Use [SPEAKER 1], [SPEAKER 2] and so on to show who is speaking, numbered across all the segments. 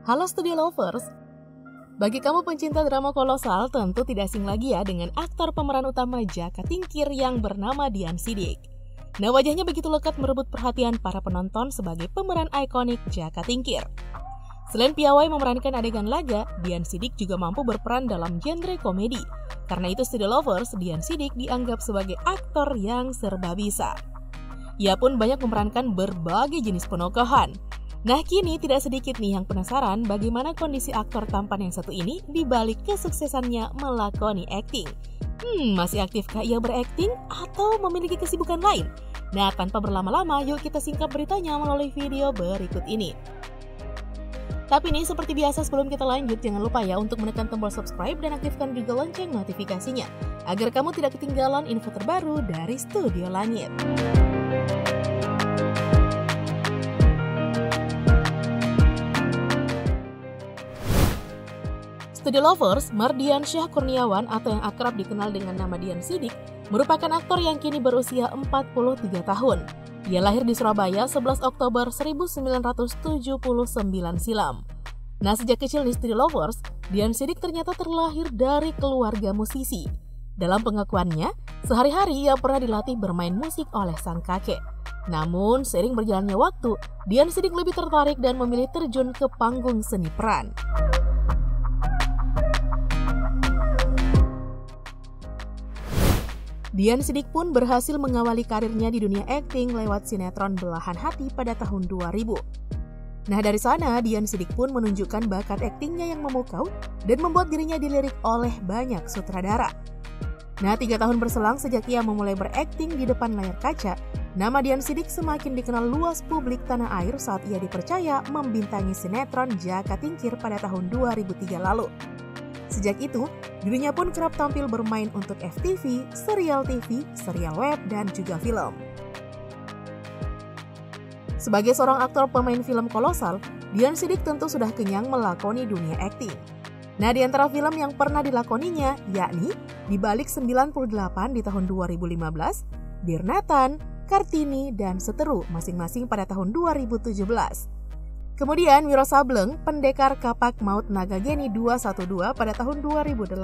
[SPEAKER 1] Halo Studio Lovers, bagi kamu pencinta drama kolosal tentu tidak asing lagi ya dengan aktor pemeran utama Jaka Tingkir yang bernama Dian Siddiq. Nah, wajahnya begitu lekat merebut perhatian para penonton sebagai pemeran ikonik Jaka Tingkir. Selain piawai memerankan adegan laga, Dian Siddiq juga mampu berperan dalam genre komedi. Karena itu Studio Lovers, Dian Siddiq dianggap sebagai aktor yang serba bisa. Ia pun banyak memerankan berbagai jenis penokohan. Nah, kini tidak sedikit nih yang penasaran bagaimana kondisi aktor tampan yang satu ini dibalik kesuksesannya melakoni akting. Masih aktifkah ia berakting atau memiliki kesibukan lain? Nah, tanpa berlama-lama, yuk kita singkap beritanya melalui video berikut ini. Tapi nih, seperti biasa sebelum kita lanjut, jangan lupa ya untuk menekan tombol subscribe dan aktifkan juga lonceng notifikasinya, agar kamu tidak ketinggalan info terbaru dari Studio Langit. Studio Lovers, Mardian Syah Kurniawan atau yang akrab dikenal dengan nama Dian Siddiq merupakan aktor yang kini berusia 43 tahun. Ia lahir di Surabaya 11 Oktober 1979 silam. Nah, sejak kecil di Studio Lovers, Dian Siddiq ternyata terlahir dari keluarga musisi. Dalam pengakuannya, sehari-hari ia pernah dilatih bermain musik oleh sang kakek. Namun, seiring berjalannya waktu, Dian Siddiq lebih tertarik dan memilih terjun ke panggung seni peran. Dian Siddiq pun berhasil mengawali karirnya di dunia akting lewat sinetron Belahan Hati pada tahun 2000. Nah, dari sana Dian Siddiq pun menunjukkan bakat aktingnya yang memukau dan membuat dirinya dilirik oleh banyak sutradara. Nah, 3 tahun berselang sejak ia memulai berakting di depan layar kaca, nama Dian Siddiq semakin dikenal luas publik tanah air saat ia dipercaya membintangi sinetron Jaka Tingkir pada tahun 2003 lalu. Sejak itu, dirinya pun kerap tampil bermain untuk FTV, serial TV, serial web, dan juga film. Sebagai seorang aktor pemain film kolosal, Dian Siddiq tentu sudah kenyang melakoni dunia akting. Nah, di antara film yang pernah dilakoninya, yakni Di Balik 98 di tahun 2015, Dear Nathan, Kartini, dan Seteru masing-masing pada tahun 2017. Kemudian Wiro Sableng, Pendekar Kapak Maut Naga Geni 212 pada tahun 2018.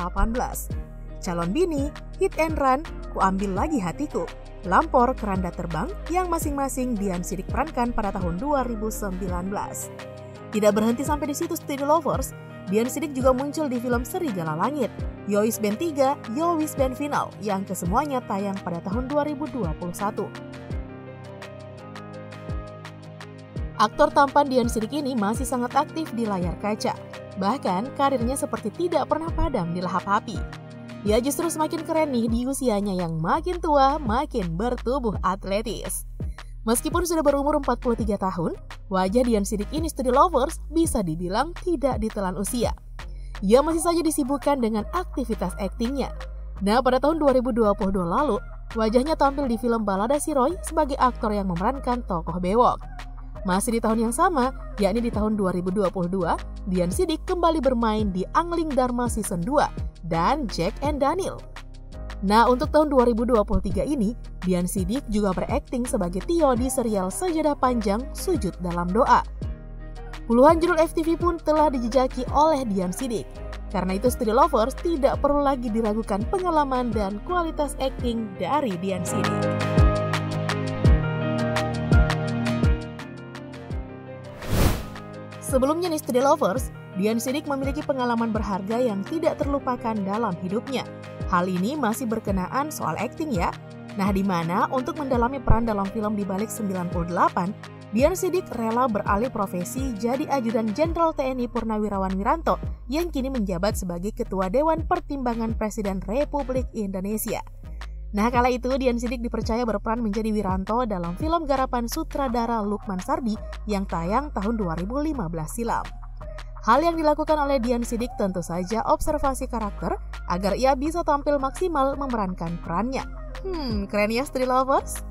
[SPEAKER 1] Calon Bini, Hit and Run, Ku Ambil Lagi Hatiku, Lampor, Keranda Terbang yang masing-masing Dian Siddiq perankan pada tahun 2019. Tidak berhenti sampai di situ Studio Lovers, Dian Siddiq juga muncul di film Serigala Langit, Yowis Band 3, Yowis Band Final yang kesemuanya tayang pada tahun 2021. Aktor tampan Dian Siddiq ini masih sangat aktif di layar kaca. Bahkan karirnya seperti tidak pernah padam di lahap api. Ia justru semakin keren nih di usianya yang makin tua, makin bertubuh atletis. Meskipun sudah berumur 43 tahun, wajah Dian Siddiq ini Studio Lovers bisa dibilang tidak ditelan usia. Ia masih saja disibukkan dengan aktivitas aktingnya. Nah, pada tahun 2022 lalu, wajahnya tampil di film Balada Si Roy sebagai aktor yang memerankan tokoh bewok. Masih di tahun yang sama, yakni di tahun 2022, Dian Siddiq kembali bermain di Angling Dharma Season 2 dan Jack and Daniel. Nah, untuk tahun 2023 ini, Dian Siddiq juga berakting sebagai Tio di serial Sejadah Panjang Sujud Dalam Doa. Puluhan judul FTV pun telah dijejaki oleh Dian Siddiq. Karena itu Studio Lovers tidak perlu lagi diragukan pengalaman dan kualitas akting dari Dian Siddiq. Sebelumnya nih Studio Lovers, Dian Siddiq memiliki pengalaman berharga yang tidak terlupakan dalam hidupnya. Hal ini masih berkenaan soal akting ya. Nah, di mana untuk mendalami peran dalam film Di Balik 98, Dian Siddiq rela beralih profesi jadi Ajudan Jenderal TNI Purnawirawan Wiranto yang kini menjabat sebagai Ketua Dewan Pertimbangan Presiden Republik Indonesia. Nah, kala itu Dian Siddiq dipercaya berperan menjadi Wiranto dalam film garapan sutradara Lukman Sardi yang tayang tahun 2015 silam. Hal yang dilakukan oleh Dian Siddiq tentu saja observasi karakter agar ia bisa tampil maksimal memerankan perannya. Keren ya Studio Lovers?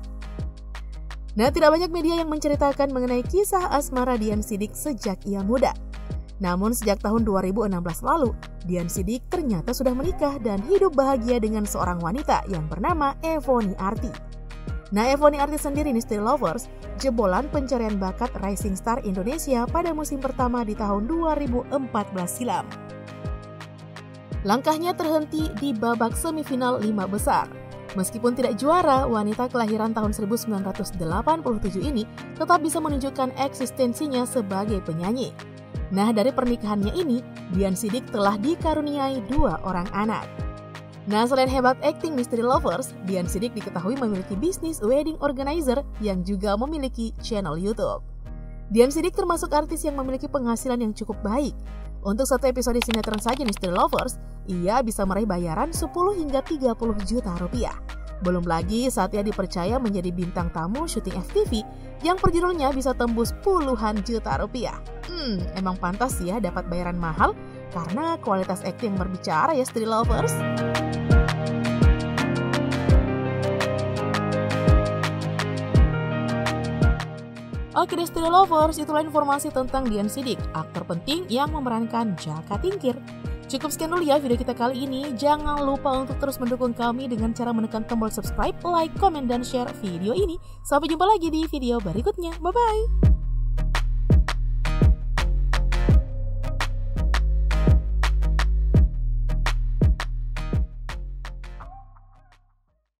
[SPEAKER 1] Nah, tidak banyak media yang menceritakan mengenai kisah asmara Dian Siddiq sejak ia muda. Namun sejak tahun 2016 lalu, Dian Siddiq ternyata sudah menikah dan hidup bahagia dengan seorang wanita yang bernama Evony Arti. Nah, Evoni artis sendiri Misteri Lovers jebolan pencarian bakat Rising Star Indonesia pada musim pertama di tahun 2014 silam. Langkahnya terhenti di babak semifinal 5 besar. Meskipun tidak juara, wanita kelahiran tahun 1987 ini tetap bisa menunjukkan eksistensinya sebagai penyanyi. Nah, dari pernikahannya ini, Dian Siddiq telah dikaruniai 2 orang anak. Nah, selain hebat akting Misteri Lovers, Dian Siddiq diketahui memiliki bisnis wedding organizer yang juga memiliki channel YouTube. Dian Siddiq termasuk artis yang memiliki penghasilan yang cukup baik. Untuk satu episode sinetron saja Misteri Lovers, ia bisa meraih bayaran 10 hingga 30 juta rupiah. Belum lagi saat ia dipercaya menjadi bintang tamu syuting FTV yang per judulnya bisa tembus puluhan juta rupiah. Emang pantas ya dapat bayaran mahal karena kualitas akting berbicara ya Misteri Lovers. Oke deh Misteri Lovers, itulah informasi tentang Dian Siddiq, aktor penting yang memerankan Jaka Tingkir. Cukup sekian dulu ya video kita kali ini. Jangan lupa untuk terus mendukung kami dengan cara menekan tombol subscribe, like, komen, dan share video ini. Sampai jumpa lagi di video berikutnya. Bye-bye!